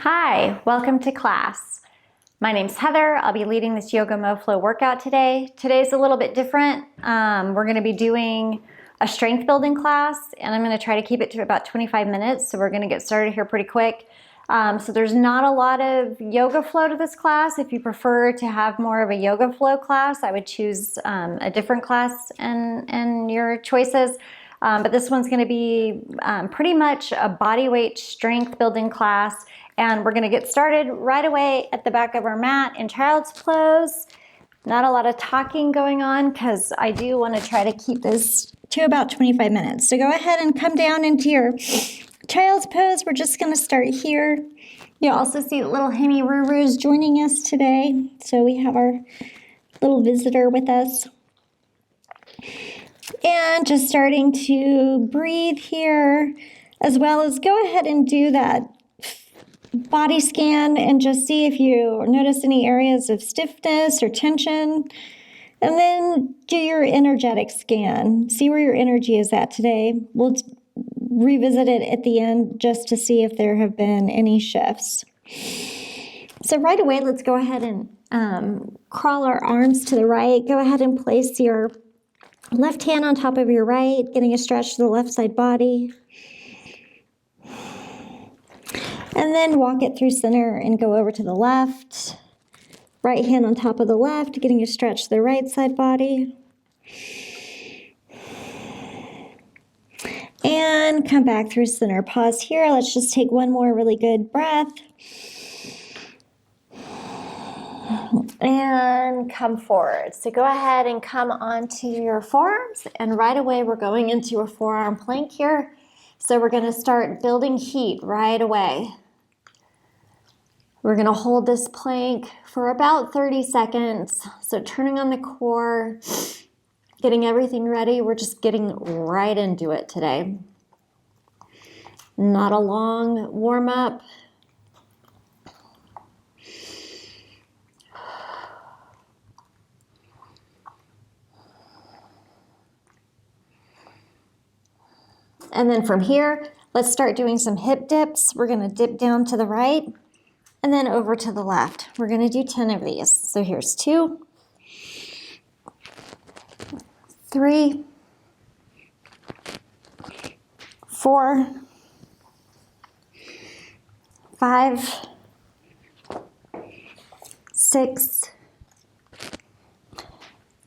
Hi, welcome to class. My name's Heather. I'll be leading this Yoga Mo-Flo workout today. Today's a little bit different. We're going to be doing a strength building class, and I'm going to try to keep it to about 25 minutes, so we're going to get started here pretty quick. So there's not a lot of yoga flow to this class. If you prefer to have more of a yoga flow class, I would choose a different class and your choices. But this one's going to be pretty much a body weight strength building class. And we're going to get started right away at the back of our mat in child's pose. Not a lot of talking going on because I do want to try to keep this to about 25 minutes. So go ahead and come down into your child's pose. We're just going to start here. You'll also see little Hemi Ruru's joining us today. So we have our little visitor with us. And just starting to breathe here, as well as go ahead and do that body scan and just see if you notice any areas of stiffness or tension. And then do your energetic scan. See where your energy is at today. We'll revisit it at the end just to see if there have been any shifts. So right away, let's go ahead and crawl our arms to the right. Go ahead and place your left hand on top of your right, getting a stretch to the left side body. And then walk it through center and go over to the left. Right hand on top of the left, getting a stretch to the right side body. And come back through center. Pause here. Let's just take one more really good breath. And come forward. So go ahead and come onto your forearms. And right away, we're going into a forearm plank here. So we're going to start building heat right away. We're going to hold this plank for about 30 seconds. So turning on the core, getting everything ready. We're just getting right into it today. Not a long warm up. And then from here, let's start doing some hip dips. We're going to dip down to the right and then over to the left. We're going to do 10 of these. So here's 2, 3, 4, 5, 6,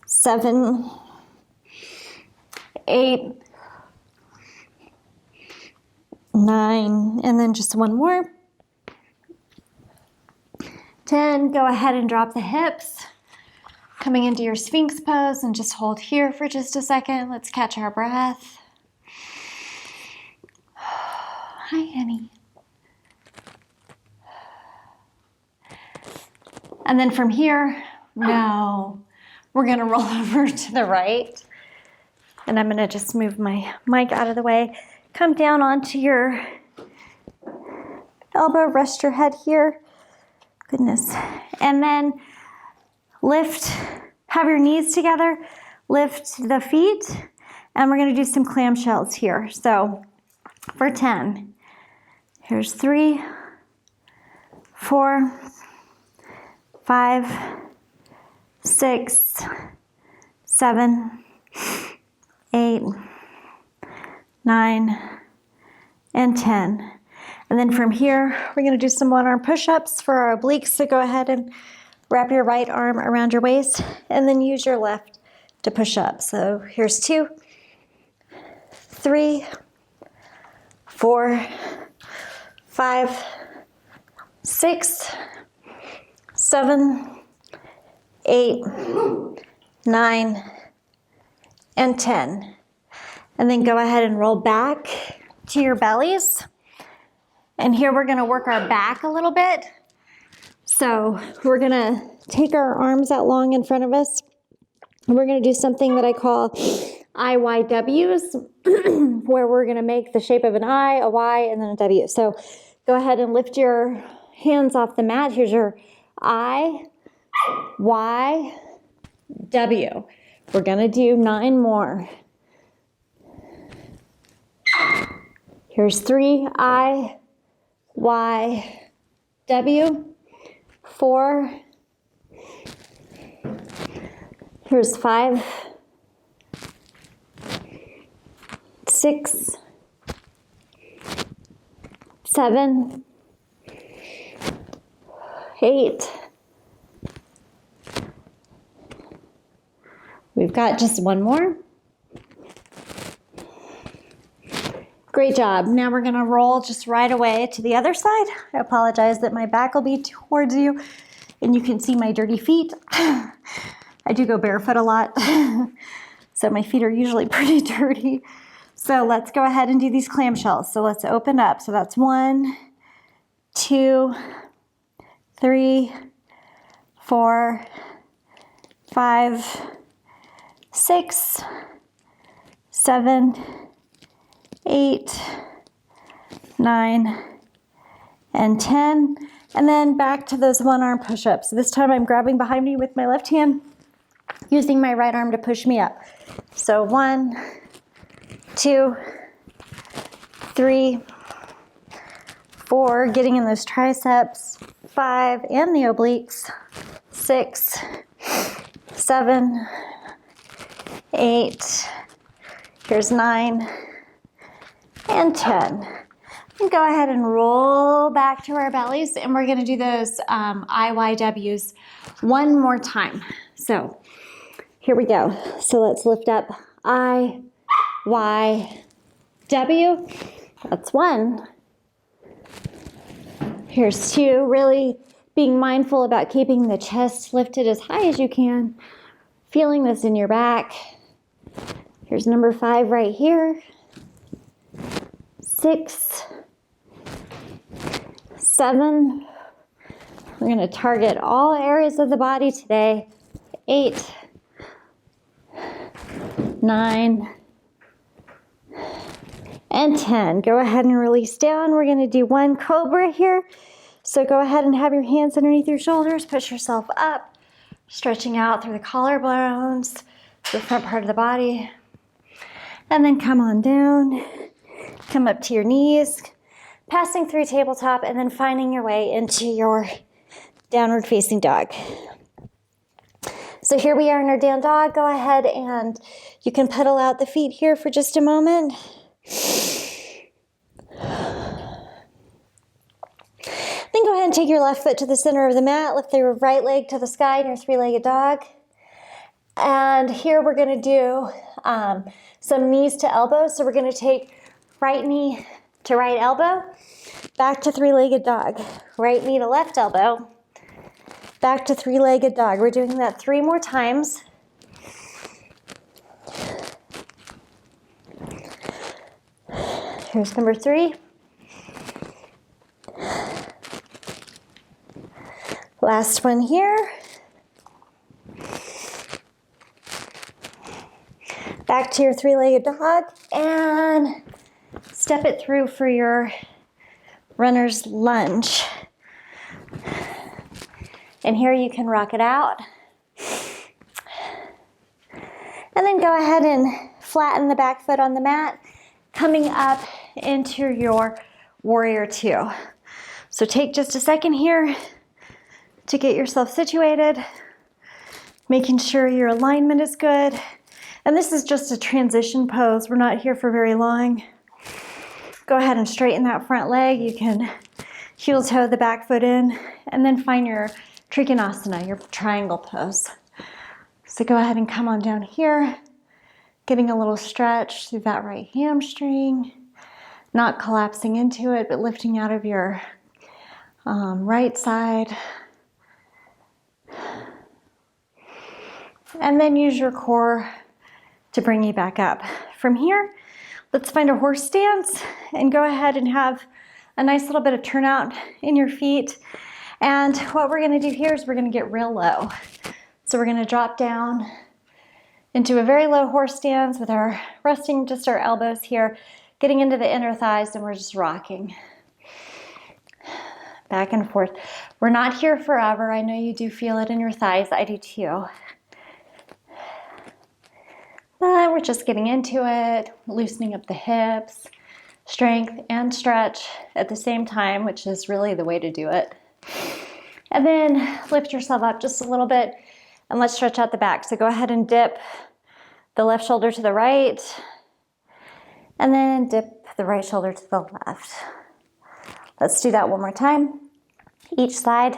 7, 8, 9, and then just one more. 10, go ahead and drop the hips. Coming into your Sphinx pose and just hold here for just a second. Let's catch our breath. Hi, honey. And then from here, we're gonna roll over to the right. And I'm gonna just move my mic out of the way. Come down onto your elbow, rest your head here. Goodness. And then lift, have your knees together, lift the feet, and we're gonna do some clam shells here. So for 10, here's 3, 4, 5, 6, 7, 8, 9, and 10. And then from here, we're going to do some one-arm push-ups for our obliques. So go ahead and wrap your right arm around your waist and then use your left to push up. So here's 2, 3, 4, 5, 6, 7, 8, 9, and 10. And then go ahead and roll back to your bellies. And here we're gonna work our back a little bit. So we're gonna take our arms out long in front of us. And we're gonna do something that I call IYWs, where we're gonna make the shape of an I, a Y, and then a W. So go ahead and lift your hands off the mat. Here's your I, Y, W. We're gonna do 9 more. Here's 3, I, Y, W, 4, here's 5, 6, 7, 8. We've got just one more. Great job. Now we're going to roll just right away to the other side. I apologize that my back will be towards you and you can see my dirty feet. I do go barefoot a lot, so my feet are usually pretty dirty. So let's go ahead and do these clam shells. So let's open up. So that's 1, 2, 3, 4, 5, 6, 7, 8, 9, and 10. And then back to those one arm push-ups. This time I'm grabbing behind me with my left hand, using my right arm to push me up. So 1, 2, 3, 4, getting in those triceps, 5, and the obliques, 6, 7, 8, here's 9, and 10. And go ahead and roll back to our bellies, and we're gonna do those IYWs one more time. So here we go. So let's lift up I, Y, W. That's 1. Here's 2, really being mindful about keeping the chest lifted as high as you can, feeling this in your back. Here's number 5 right here. 6, 7. We're going to target all areas of the body today. 8, 9, and 10. Go ahead and release down. We're going to do 1 Cobra here. So go ahead and have your hands underneath your shoulders. Push yourself up, stretching out through the collarbones, the front part of the body. And then come on down. Come up to your knees, passing through tabletop, and then finding your way into your downward facing dog. So here we are in our down dog. Go ahead and you can pedal out the feet here for just a moment. Then go ahead and take your left foot to the center of the mat. Lift your right leg to the sky in your 3-legged dog. And here we're going to do some knees to elbows. So we're going to take right knee to right elbow, back to 3-legged dog. Right knee to left elbow, back to 3-legged dog. We're doing that 3 more times. Here's number 3. Last one here. Back to your 3-legged dog and step it through for your runner's lunge. And here you can rock it out. And then go ahead and flatten the back foot on the mat, coming up into your warrior 2. So take just a second here to get yourself situated, making sure your alignment is good. And this is just a transition pose. We're not here for very long. Go ahead and straighten that front leg. You can heel toe the back foot in and then find your Trikonasana, your triangle pose. So go ahead and come on down here, getting a little stretch through that right hamstring, not collapsing into it, but lifting out of your right side. And then use your core to bring you back up. From here, let's find a horse stance and go ahead and have a nice little bit of turnout in your feet. And what we're gonna do here is we're gonna get real low. So we're gonna drop down into a very low horse stance with our resting just our elbows here, getting into the inner thighs, and we're just rocking back and forth. We're not here forever. I know you do feel it in your thighs. I do too. But we're just getting into it, loosening up the hips, strength and stretch at the same time, which is really the way to do it. And then lift yourself up just a little bit and let's stretch out the back. So go ahead and dip the left shoulder to the right and then dip the right shoulder to the left. Let's do that one more time. Each side.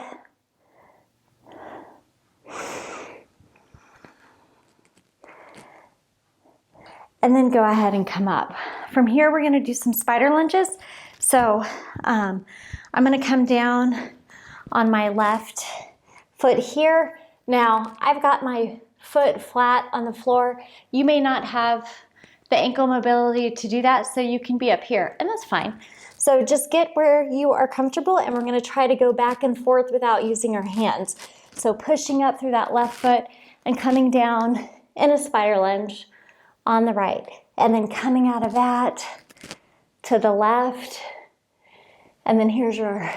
And then go ahead and come up. From here, we're gonna do some spider lunges. So I'm gonna come down on my left foot here. Now, I've got my foot flat on the floor. You may not have the ankle mobility to do that, so you can be up here, and that's fine. So just get where you are comfortable, and we're gonna try to go back and forth without using our hands. So pushing up through that left foot and coming down in a spider lunge on the right, and then coming out of that to the left, and then here's your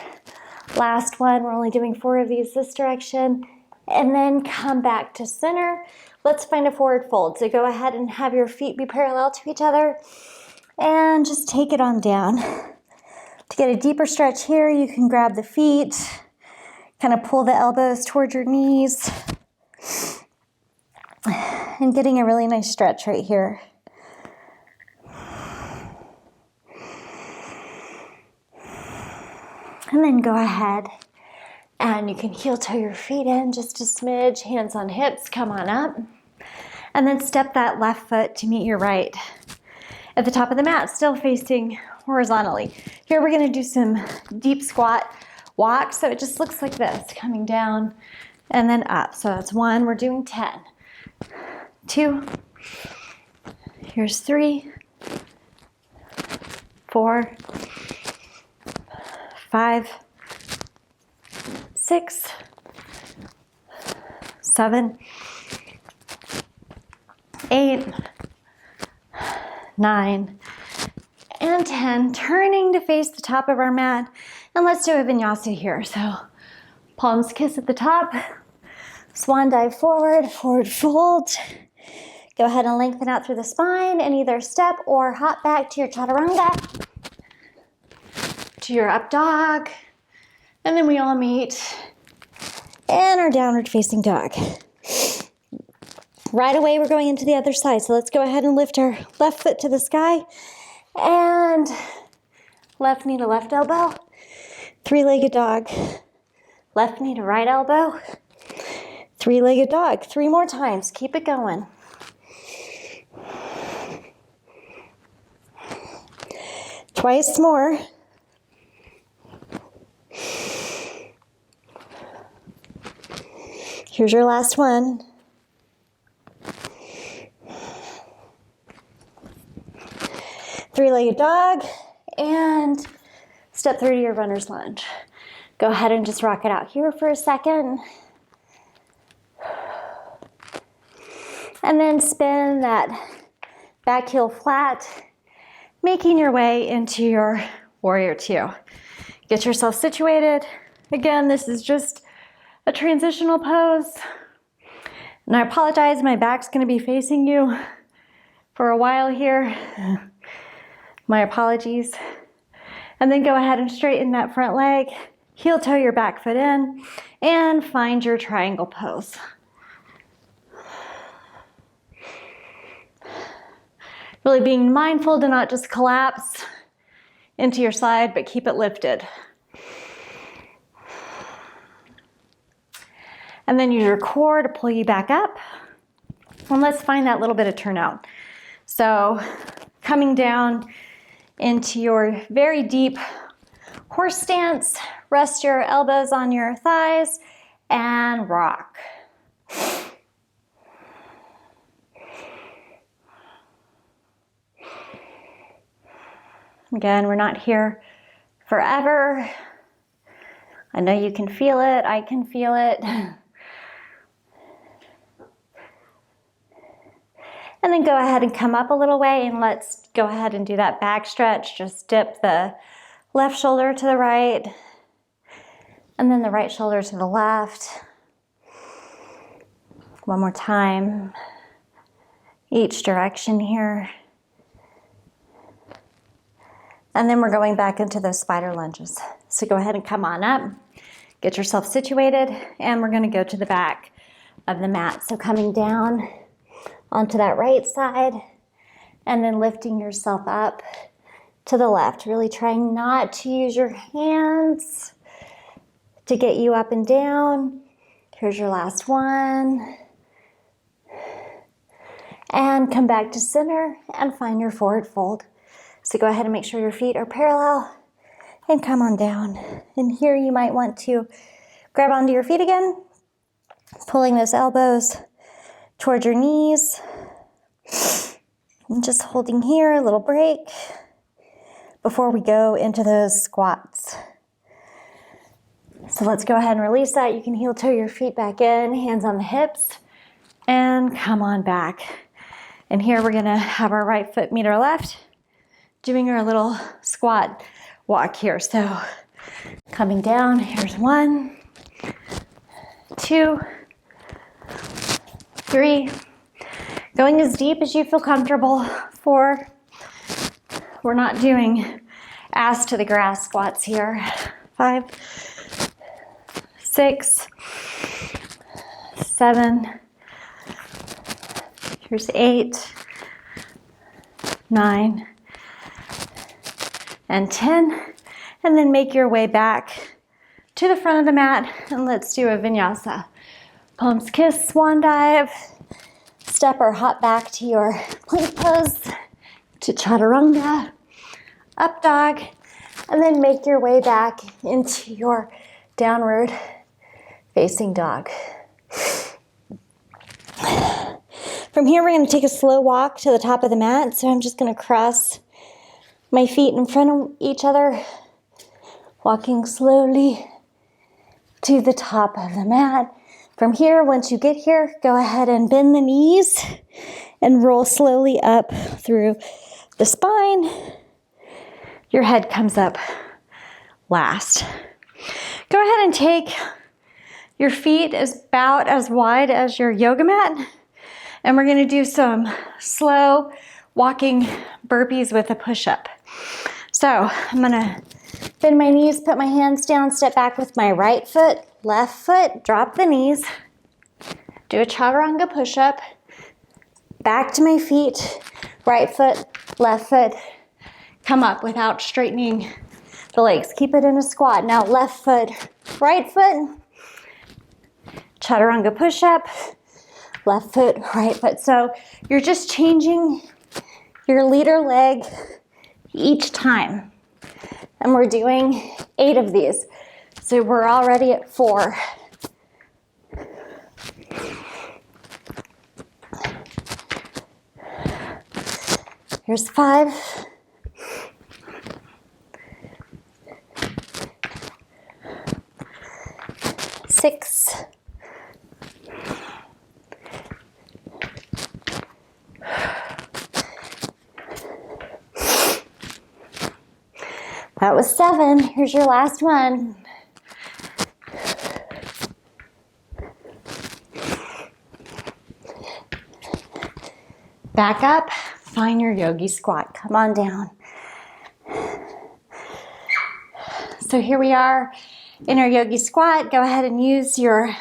last one. We're only doing 4 of these this direction, and then come back to center. Let's find a forward fold. So go ahead and have your feet be parallel to each other, and just take it on down. To get a deeper stretch here, you can grab the feet, kind of pull the elbows towards your knees, and getting a really nice stretch right here. And then go ahead and you can heel toe your feet in just a smidge, hands on hips, come on up. And then step that left foot to meet your right at the top of the mat, still facing horizontally. Here we're gonna do some deep squat walk. So it just looks like this, coming down and then up. So that's 1, we're doing 10. 2, here's 3, 4, 5, 6, 7, 8, 9, and 10. Turning to face the top of our mat. And let's do a vinyasa here. So palms kiss at the top, swan dive forward, forward fold. Go ahead and lengthen out through the spine and either step or hop back to your chaturanga, to your up dog, and then we all meet in our downward facing dog. Right away, we're going into the other side. So let's go ahead and lift our left foot to the sky and left knee to left elbow, 3-legged dog, left knee to right elbow, 3-legged dog. 3 more times, keep it going. Twice more. Here's your last one. Three-legged dog and step through to your runner's lunge. Go ahead and just rock it out here for a second. And then spin that back heel flat, making your way into your warrior 2. Get yourself situated. Again, this is just a transitional pose. And I apologize, my back's gonna be facing you for a while here. My apologies. And then go ahead and straighten that front leg, heel toe your back foot in, and find your triangle pose. Really being mindful to not just collapse into your side, but keep it lifted. And then use your core to pull you back up. And let's find that little bit of turnout. So coming down into your very deep horse stance, rest your elbows on your thighs and rock. Again, we're not here forever. I know you can feel it, I can feel it. And then go ahead and come up a little way and let's go ahead and do that back stretch. Just dip the left shoulder to the right and then the right shoulder to the left. One more time, each direction here. And then we're going back into those spider lunges. So go ahead and come on up. Get yourself situated, and we're gonna go to the back of the mat. So coming down onto that right side, and then lifting yourself up to the left. Really trying not to use your hands to get you up and down. Here's your last one. And come back to center and find your forward fold. So go ahead and make sure your feet are parallel and come on down. And here you might want to grab onto your feet again, pulling those elbows towards your knees. And just holding here, a little break before we go into those squats. So let's go ahead and release that. You can heel toe your feet back in, hands on the hips, and come on back. And here we're gonna have our right foot meet our left, doing our little squat walk here. So coming down, here's 1, 2, 3. Going as deep as you feel comfortable. 4. We're not doing ass to the grass squats here. 5, 6, 7. Here's 8, 9, and 10. And then make your way back to the front of the mat, and let's do a vinyasa. Palms kiss, swan dive. Step or hop back to your plank pose, to chaturanga, up dog, and then make your way back into your downward facing dog. From here, we're going to take a slow walk to the top of the mat. So I'm just going to cross my feet in front of each other, walking slowly to the top of the mat. From here, once you get here, go ahead and bend the knees and roll slowly up through the spine. Your head comes up last. Go ahead and take your feet about as wide as your yoga mat. And we're gonna do some slow walking burpees with a push-up. So I'm gonna bend my knees, put my hands down, step back with my right foot, left foot, drop the knees, do a chaturanga push-up, back to my feet, right foot, left foot, come up without straightening the legs. Keep it in a squat. Now left foot, right foot, chaturanga push-up, left foot, right foot. So you're just changing your leader leg each time. And we're doing 8 of these. So we're already at 4. Here's 5. Six. That was 7. Here's your last one. Back up, find your yogi squat. Come on down. So here we are in our yogi squat. Go ahead and use your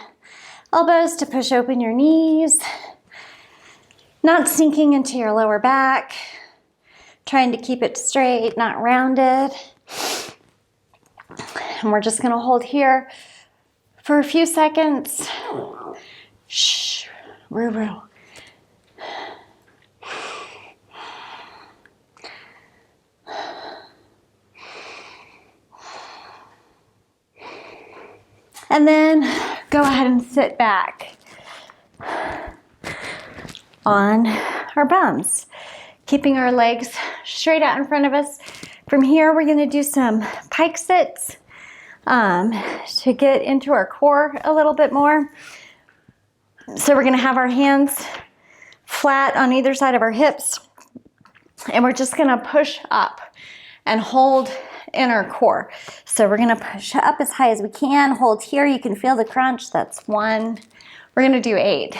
elbows to push open your knees. Not sinking into your lower back. Trying to keep it straight, not rounded. And we're just gonna hold here for a few seconds. Shh, woo-woo. And then go ahead and sit back on our bums, keeping our legs straight out in front of us. From here, we're gonna do some Pike Sits to get into our core a little bit more. So we're gonna have our hands flat on either side of our hips, and we're just gonna push up and hold in our core. So we're gonna push up as high as we can, hold here. You can feel the crunch. That's 1. We're gonna do 8.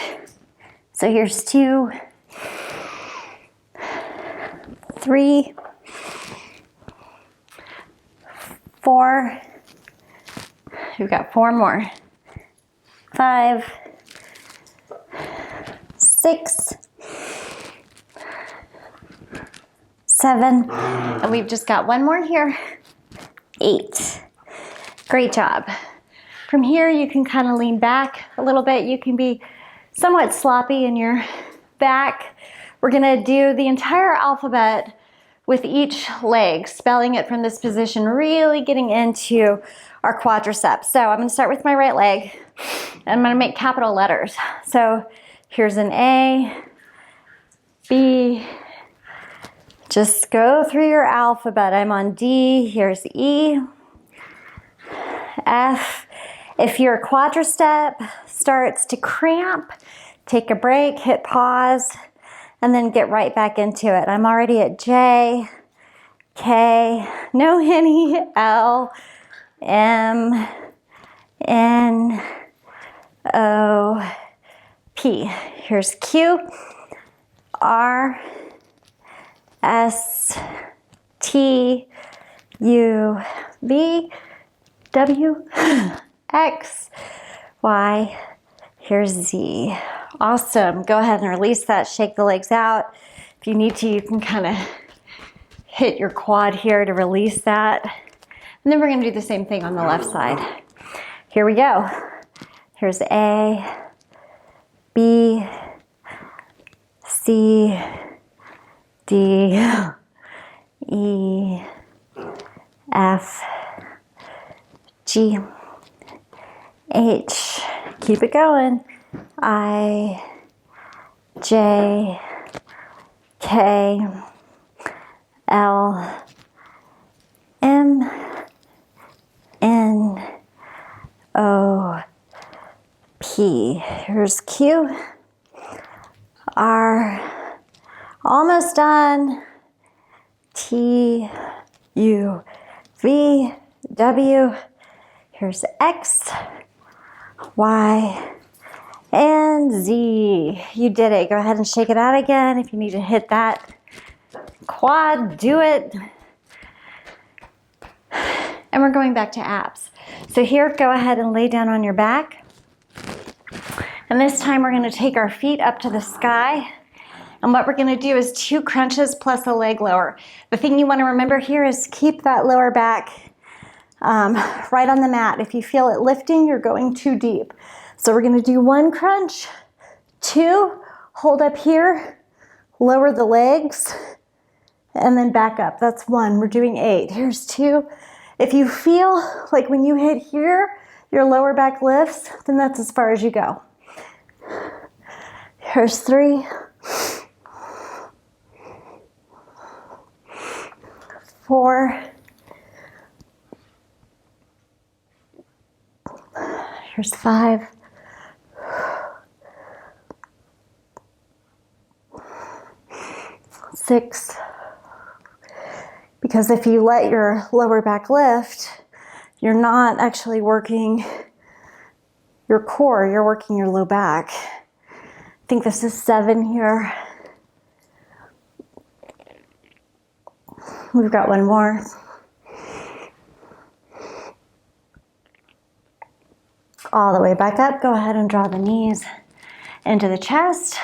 So here's 2, 3, 4, We've got 4 more. 5, 6, 7, and we've just got 1 more here. 8. Great job. From here, you can kind of lean back a little bit. You can be somewhat sloppy in your back. We're gonna do the entire alphabet with each leg, spelling it from this position, really getting into our quadriceps. So I'm gonna start with my right leg, and I'm gonna make capital letters. So here's an A, B, just go through your alphabet. I'm on D, here's E, F. If your quadricep starts to cramp, take a break, hit pause, and then get right back into it. I'm already at J, K, no Henny, L, M, N, O, P. Here's Q, R, S, T, U, V, W, X, Y, here's Z. Awesome. Go ahead and release that. Shake the legs out. If you need to, you can kind of hit your quad here to release that. And then we're going to do the same thing on the left side. Here we go. Here's A, B, C, D, E, F, G, H, keep it going, I, J, K, L, M, N, O, P. Here's Q, R, almost done, T, U, V, W. Here's X, Y, and Z. You did it. Go ahead and shake it out again. If you need to hit that quad, do it. And we're going back to abs. So here, go ahead and lay down on your back. And this time we're going to take our feet up to the sky. And what we're going to do is 2 crunches plus a leg lower. The thing you want to remember here is keep that lower back right on the mat. If you feel it lifting, you're going too deep. So we're going to do 1 crunch, 2, hold up here, lower the legs, and then back up. That's 1. We're doing 8. Here's 2. If you feel like when you hit here, your lower back lifts, then that's as far as you go. Here's 3. 4. Here's 5. 6. Because if you let your lower back lift, you're not actually working your core, you're working your low back. I think this is 7 here. We've got 1 more. All the way back up. Go ahead and draw the knees into the chest.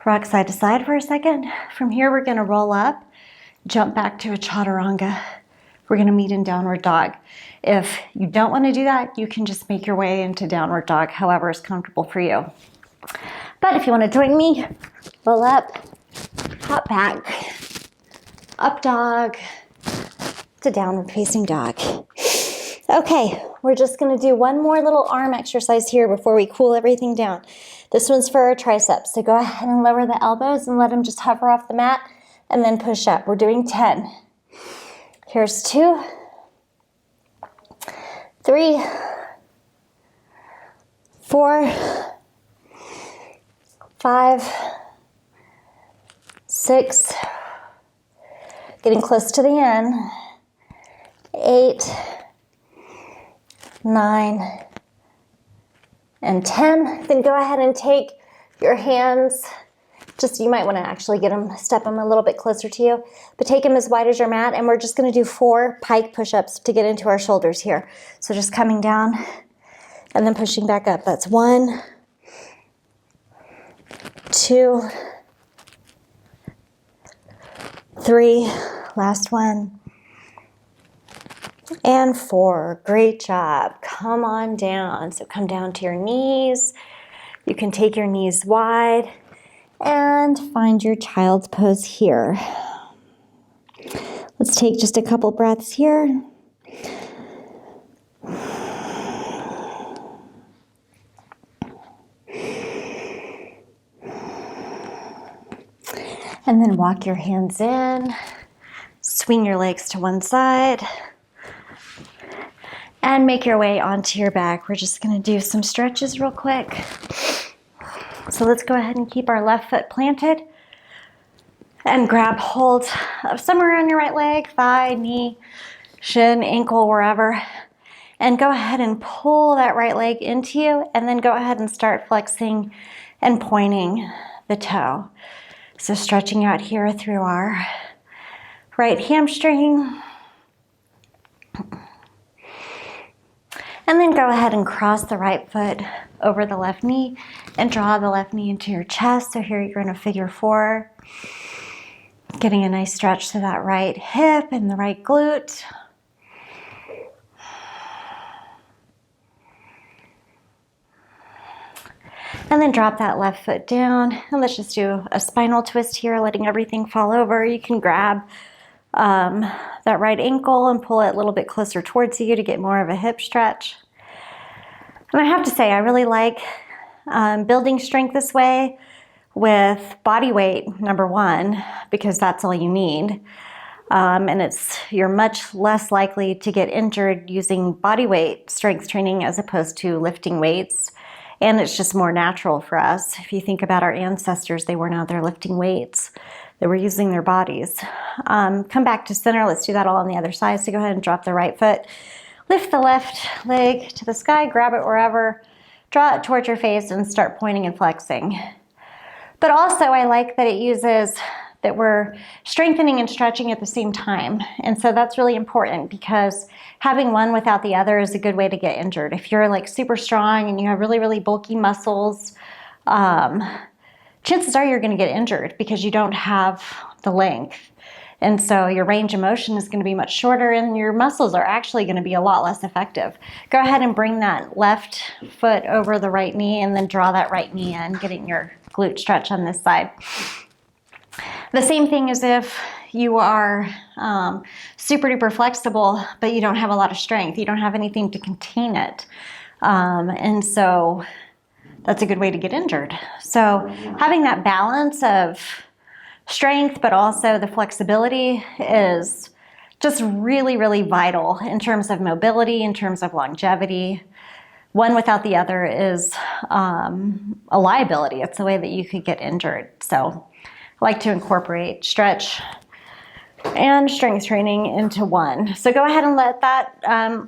Rock side to side for a second. From here, we're going to roll up, jump back to a chaturanga. We're going to meet in downward dog. If you don't want to do that, you can just make your way into downward dog, however is comfortable for you. But if you want to join me, roll up, hop back, up dog to downward facing dog. Okay, we're just going to do 1 more little arm exercise here before we cool everything down. This one's for our triceps. So go ahead and lower the elbows and let them just hover off the mat and then push up. We're doing 10. Here's 2, 3, 4, 5, 6, getting close to the end, 8, 9, and 10. Then go ahead and take your hands Just, you might want to actually get them, step them a little bit closer to you, but take them as wide as your mat, and we're just going to do 4 pike push-ups to get into our shoulders here. So just coming down and then pushing back up. That's 1, 2, 3, last one, and 4. Great job. Come on down. So come down to your knees. You can take your knees wide and find your child's pose here. Let's take just a couple breaths here. And then walk your hands in, swing your legs to one side, and make your way onto your back. We're just gonna do some stretches real quick. So let's go ahead and keep our left foot planted and grab hold of somewhere on your right leg, thigh, knee, shin, ankle, wherever. And go ahead and pull that right leg into you, and then go ahead and start flexing and pointing the toe. So stretching out here through our right hamstring. And then go ahead and cross the right foot over the left knee and draw the left knee into your chest. So here you're in a figure 4. Getting a nice stretch to that right hip and the right glute. And then drop that left foot down. And let's just do a spinal twist here, letting everything fall over. You can grab that right ankle and pull it a little bit closer towards you to get more of a hip stretch. And I have to say, I really like building strength this way with body weight, number 1, because that's all you need. And you're much less likely to get injured using body weight strength training as opposed to lifting weights. And it's just more natural for us. If you think about our ancestors, they weren't out there lifting weights. They were using their bodies. Come back to center. Let's do that all on the other side. So go ahead and drop the right foot. Lift the left leg to the sky. Grab it wherever. Draw it towards your face and start pointing and flexing. But also I like that it uses that we're strengthening and stretching at the same time. And so that's really important because having one without the other is a good way to get injured. If you're like super strong and you have really, really bulky muscles, chances are you're going to get injured because you don't have the length. And so your range of motion is going to be much shorter and your muscles are actually going to be a lot less effective. Go ahead and bring that left foot over the right knee and then draw that right knee in, getting your glute stretch on this side. The same thing as if you are super duper flexible, but you don't have a lot of strength. You don't have anything to contain it. And so that's a good way to get injured. So having that balance of strength, but also the flexibility is just really, really vital in terms of mobility, in terms of longevity. One without the other is a liability. It's the way that you could get injured. So I like to incorporate stretch and strength training into one. So go ahead and let that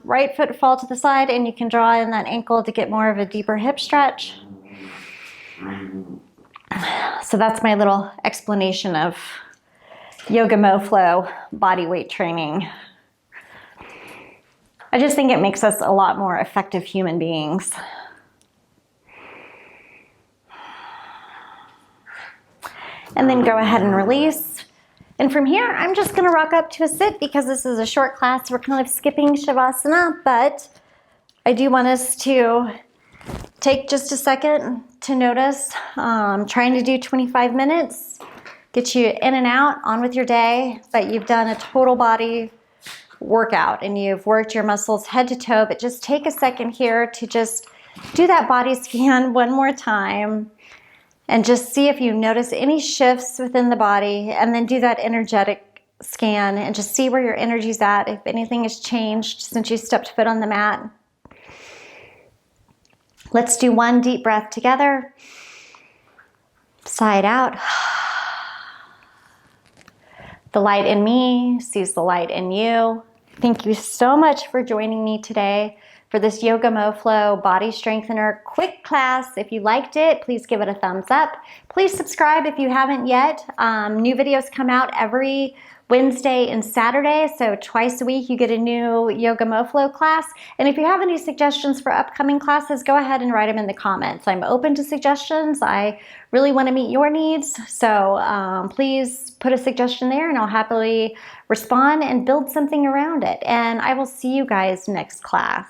right foot fall to the side, and you can draw in that ankle to get more of a deeper hip stretch. So that's my little explanation of Yoga Mo-Flo body weight training. I just think it makes us a lot more effective human beings. And then go ahead and release. And from here, I'm just gonna rock up to a sit because this is a short class. We're kind of skipping Shavasana, but I do want us to take just a second to notice. Trying to do 25 minutes, get you in and out, on with your day, but you've done a total body workout and you've worked your muscles head to toe, but just take a second here to just do that body scan one more time and just see if you notice any shifts within the body, and then do that energetic scan and just see where your energy's at, if anything has changed since you stepped foot on the mat. Let's do one deep breath together. Sigh it out. The light in me sees the light in you. Thank you so much for joining me today. for this Yoga Mo-Flo body strengthener quick class. If you liked it, please give it a thumbs up. Please subscribe if you haven't yet. New videos come out every Wednesday and Saturday, so twice a week you get a new Yoga Mo-Flo class. And if you have any suggestions for upcoming classes, go ahead and write them in the comments. I'm open to suggestions. I really want to meet your needs, so please put a suggestion there and I'll happily respond and build something around it. And I will see you guys next class.